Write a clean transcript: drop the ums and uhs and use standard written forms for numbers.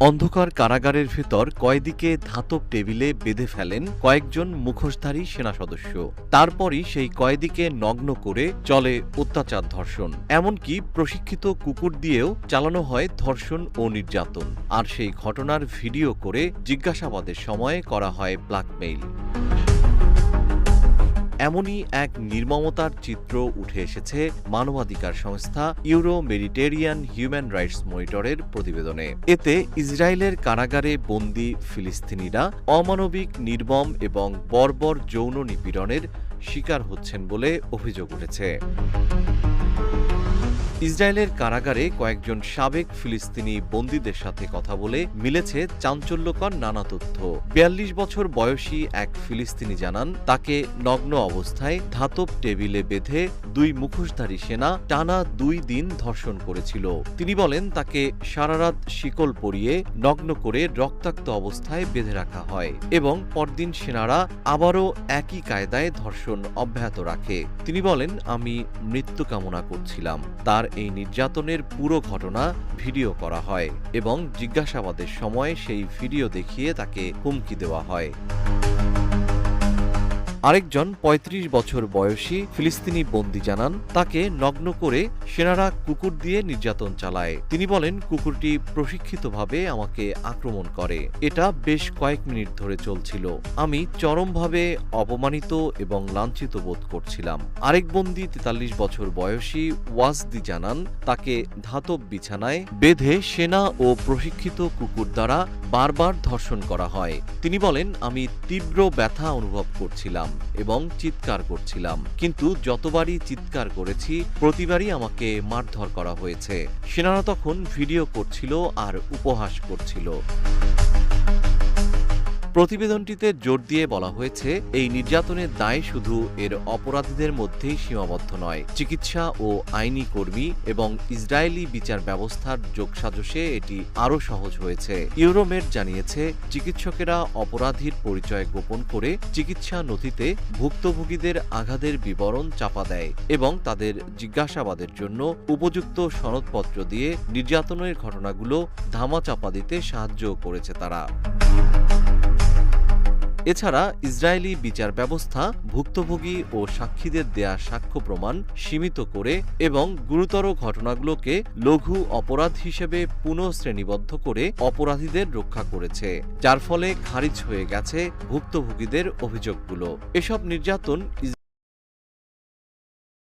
অন্ধকার কারাগারের ভেতর কয়েদিকে ধাতব টেবিলে বেঁধে ফেলেন কয়েকজন মুখোশধারী সেনা সদস্য। তারপরই সেই কয়েদিকে নগ্ন করে চলে অত্যাচার, ধর্ষণ, এমনকি প্রশিক্ষিত কুকুর দিয়েও চালানো হয় ধর্ষণ ও নির্যাতন। আর সেই ঘটনার ভিডিও করে জিজ্ঞাসাবাদের সময় করা হয় ব্ল্যাকমেইল। এমনই এক নির্মমতার চিত্র উঠে এসেছে মানবাধিকার সংস্থা ইউরো মেডিটেরিয়ান হিউম্যান রাইটস মনিটরের প্রতিবেদনে। এতে ইসরায়েলের কারাগারে বন্দী ফিলিস্তিনিরা অমানবিক, নির্মম এবং বর্বর যৌন নিপীড়নের শিকার হচ্ছেন বলে অভিযোগ উঠেছে। ইসরায়েলের কারাগারে কয়েকজন সাবেক ফিলিস্তিনি বন্দীদের সাথে কথা বলে মিলেছে চাঞ্চল্যকর নানা তথ্য। ৪২ বছর বয়সী এক ফিলিস্তিনি জানান, তাকে নগ্ন অবস্থায় ধাতব টেবিলে বেঁধে দুই মুখোশধারী সেনা টানা ২ দিন ধর্ষণ করেছিল। তিনি বলেন, তাকে সারারাত শিকল পরিয়ে নগ্ন করে রক্তাক্ত অবস্থায় বেঁধে রাখা হয় এবং পরদিন সেনারা আবারও একই কায়দায় ধর্ষণ অব্যাহত রাখে। তিনি বলেন, আমি মৃত্যু কামনা করছিলাম। তার এই নির্যাতনের পুরো ঘটনা ভিডিও করা হয় এবং জিজ্ঞাসাবাদের সময় সেই ভিডিও দেখিয়ে তাকে হুমকি দেওয়া হয়। আরেকজন ৩৫ বছর বয়সী ফিলিস্তিনি বন্দী জানান, তাকে নগ্ন করে সেনারা কুকুর দিয়ে নির্যাতন চালায়। তিনি বলেন, কুকুরটি প্রশিক্ষিতভাবে আমাকে আক্রমণ করে। এটা বেশ কয়েক মিনিট ধরে চলছিল। আমি চরমভাবে অপমানিত এবং লাঞ্ছিত বোধ করছিলাম। আরেক বন্দী ৪৩ বছর বয়সী ওয়াজদি জানান, তাকে ধাতব বিছানায় বেঁধে সেনা ও প্রশিক্ষিত কুকুর দ্বারা বারবার ধর্ষণ করা হয়। তিনি বলেন, আমি তীব্র ব্যথা অনুভব করছিলাম এবং চিৎকার করছিলাম, কিন্তু যতবারই চিৎকার করেছি প্রতিবারই আমাকে মারধর করা হয়েছে। সেনারা তখন ভিডিও করছিল আর উপহাস করছিল। প্রতিবেদনটিতে জোর দিয়ে বলা হয়েছে, এই নির্যাতনের দায় শুধু এর অপরাধীদের মধ্যেই সীমাবদ্ধ নয়। চিকিৎসা ও আইনি কর্মী এবং ইসরায়েলি বিচার ব্যবস্থার যোগসাজশে এটি আরও সহজ হয়েছে। ইউরোমেড জানিয়েছে, চিকিৎসকেরা অপরাধীর পরিচয় গোপন করে চিকিৎসা নথিতে ভুক্তভোগীদের আঘাতের বিবরণ চাপা দেয় এবং তাদের জিজ্ঞাসাবাদের জন্য উপযুক্ত সনদপত্র দিয়ে নির্যাতনের ঘটনাগুলো ধামাচাপা দিতে সাহায্য করেছে তারা। এছাড়া ইসরায়েলি বিচার ব্যবস্থা ভুক্তভোগী ও সাক্ষীদের দেয়া সাক্ষ্য প্রমাণ সীমিত করে এবং গুরুতর ঘটনাগুলোকে লঘু অপরাধ হিসেবে পুনঃশ্রেণীবদ্ধ করে অপরাধীদের রক্ষা করেছে, যার ফলে খারিজ হয়ে গেছে ভুক্তভোগীদের অভিযোগগুলো। এসব নির্যাতন